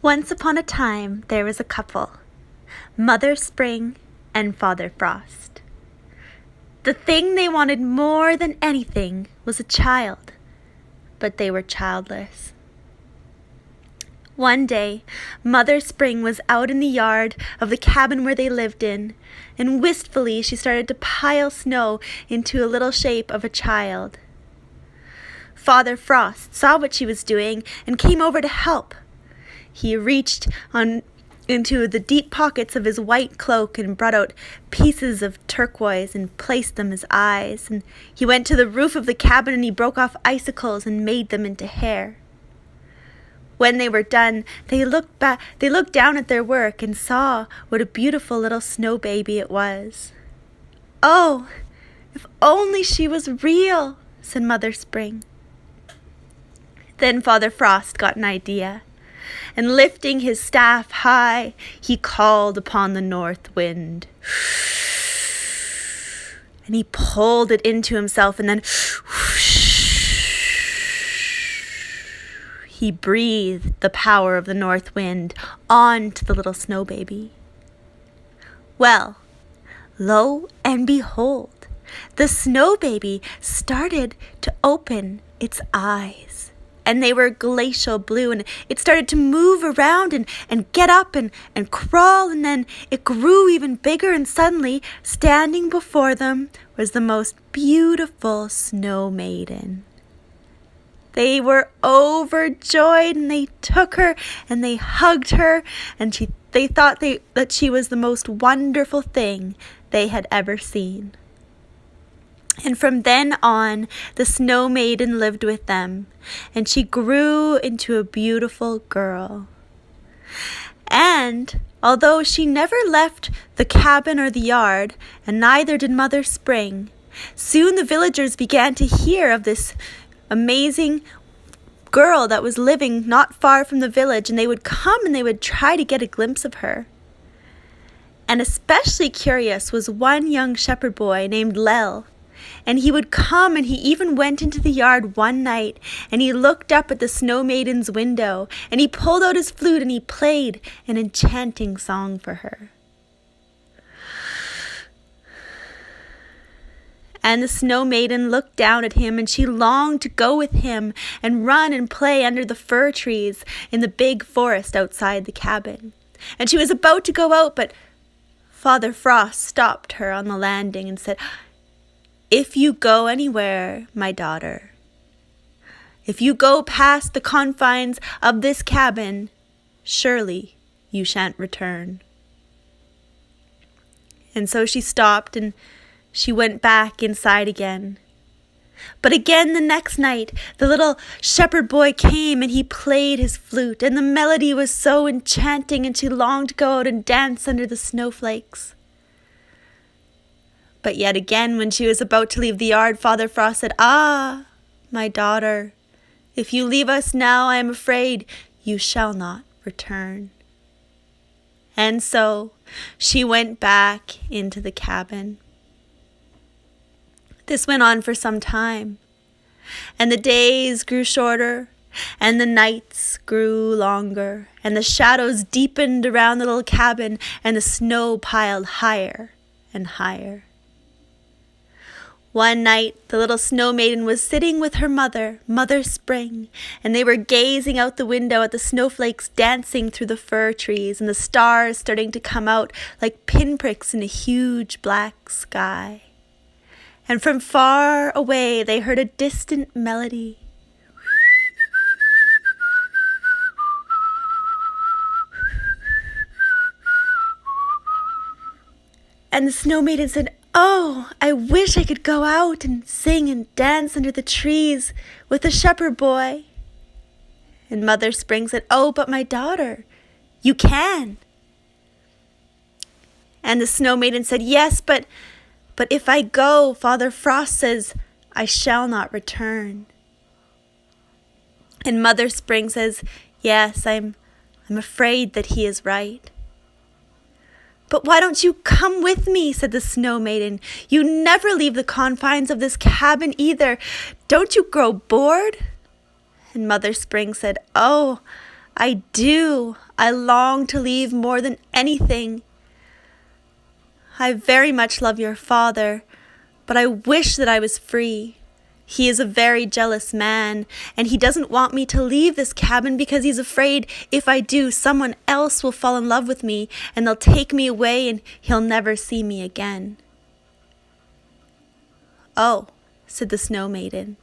Once upon a time, there was a couple, Mother Spring and Father Frost. The thing they wanted more than anything was a child, but they were childless. One day, Mother Spring was out in the yard of the cabin where they lived in, and wistfully she started to pile snow into a little shape of a child. Father Frost saw what she was doing and came over to help. He reached into the deep pockets of his white cloak and brought out pieces of turquoise and placed them as eyes. And he went to the roof of the cabin and he broke off icicles and made them into hair. When they were done, they looked down at their work and saw what a beautiful little snow baby it was. "Oh, if only she was real," said Mother Spring. Then Father Frost got an idea, and lifting his staff high, he called upon the north wind. And he pulled it into himself, and then he breathed the power of the north wind onto the little snow baby. Well, lo and behold, the snow baby started to open its eyes. And they were glacial blue, and it started to move around and get up and crawl, and then it grew even bigger, and suddenly, standing before them, was the most beautiful Snow Maiden. They were overjoyed, and they took her, and they hugged her, and they thought that she was the most wonderful thing they had ever seen. And from then on, the Snow Maiden lived with them, and she grew into a beautiful girl. And although she never left the cabin or the yard, and neither did Mother Spring, soon the villagers began to hear of this amazing girl that was living not far from the village, and they would come and they would try to get a glimpse of her. And especially curious was one young shepherd boy named Lel. And he would come, and he even went into the yard one night, and he looked up at the Snow Maiden's window, and he pulled out his flute, and he played an enchanting song for her. And the Snow Maiden looked down at him, and she longed to go with him and run and play under the fir trees in the big forest outside the cabin. And she was about to go out, but Father Frost stopped her on the landing and said, "If you go anywhere, my daughter, if you go past the confines of this cabin, surely you shan't return." And so she stopped and she went back inside again. But again the next night, the little shepherd boy came and he played his flute, and the melody was so enchanting, and she longed to go out and dance under the snowflakes. But yet again, when she was about to leave the yard, Father Frost said, "Ah, my daughter, if you leave us now, I am afraid you shall not return." And so she went back into the cabin. This went on for some time, and the days grew shorter, and the nights grew longer, and the shadows deepened around the little cabin, and the snow piled higher and higher. One night, the little Snow Maiden was sitting with her mother, Mother Spring, and they were gazing out the window at the snowflakes dancing through the fir trees and the stars starting to come out like pinpricks in a huge black sky. And from far away, they heard a distant melody. And the Snow Maiden said, "Oh, I wish I could go out and sing and dance under the trees with the shepherd boy." And Mother Spring said, "Oh, but my daughter, you can." And the Snow Maiden said, "Yes, but if I go, Father Frost says I shall not return." And Mother Spring says, "Yes, I'm afraid that he is right." "But why don't you come with me?" said the Snow Maiden. "You never leave the confines of this cabin either. Don't you grow bored?" And Mother Spring said, "Oh, I do. I long to leave more than anything. I very much love your father, but I wish that I was free. He is a very jealous man, and he doesn't want me to leave this cabin because he's afraid if I do, someone else will fall in love with me, and they'll take me away, and he'll never see me again. Oh, said the Snow Maiden.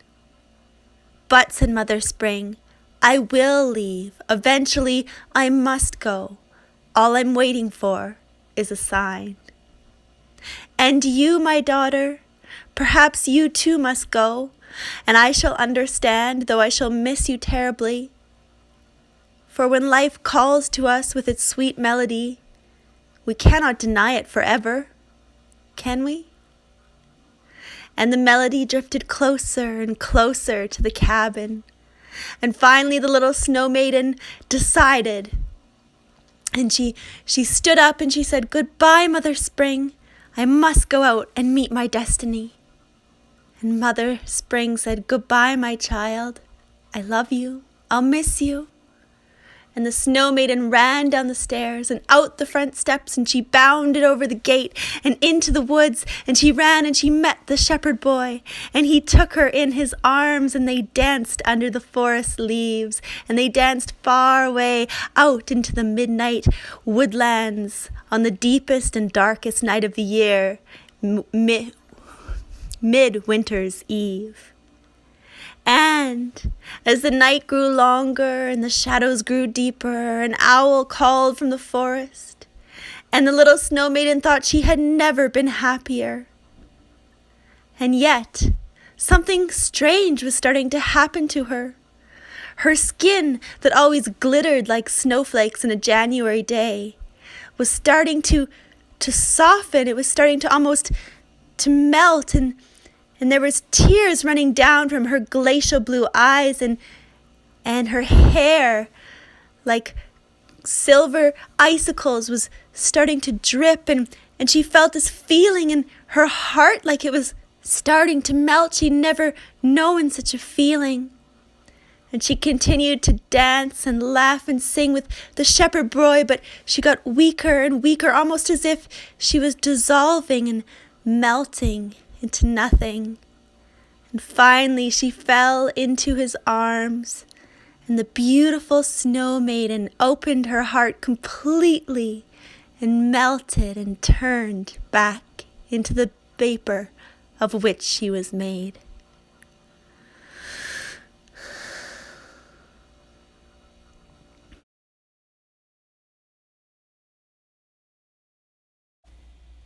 But, said Mother Spring, I will leave. Eventually, I must go. All I'm waiting for is a sign. And you, my daughter, perhaps you too must go, and I shall understand, though I shall miss you terribly. For when life calls to us with its sweet melody, we cannot deny it forever, can we? And the melody drifted closer and closer to the cabin, and finally the little Snow Maiden decided. And she stood up and she said, "Goodbye, Mother Spring. I must go out and meet my destiny." And Mother Spring said, "Goodbye, my child. I love you. I'll miss you." And the Snow Maiden ran down the stairs and out the front steps, and she bounded over the gate and into the woods, and she ran and she met the shepherd boy, and he took her in his arms, and they danced under the forest leaves, and they danced far away out into the midnight woodlands on the deepest and darkest night of the year, midwinter's eve. And as the night grew longer and the shadows grew deeper, an owl called from the forest, and the little Snow Maiden thought she had never been happier. And yet, something strange was starting to happen to her. Her skin, that always glittered like snowflakes in a January day, was starting to soften. It was starting to almost to melt, and there was tears running down from her glacial blue eyes, and her hair, like silver icicles, was starting to drip, and she felt this feeling in her heart like it was starting to melt. She'd never known such a feeling. And she continued to dance and laugh and sing with the shepherd boy, but she got weaker and weaker, almost as if she was dissolving and melting into nothing. And finally she fell into his arms, and the beautiful Snow Maiden opened her heart completely and melted and turned back into the vapor of which she was made.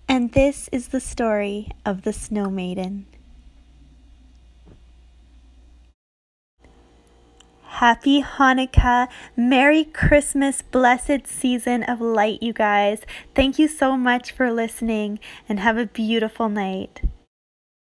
And this is the story of the Snow Maiden. Happy Hanukkah, Merry Christmas, blessed season of light, you guys. Thank you so much for listening, and have a beautiful night.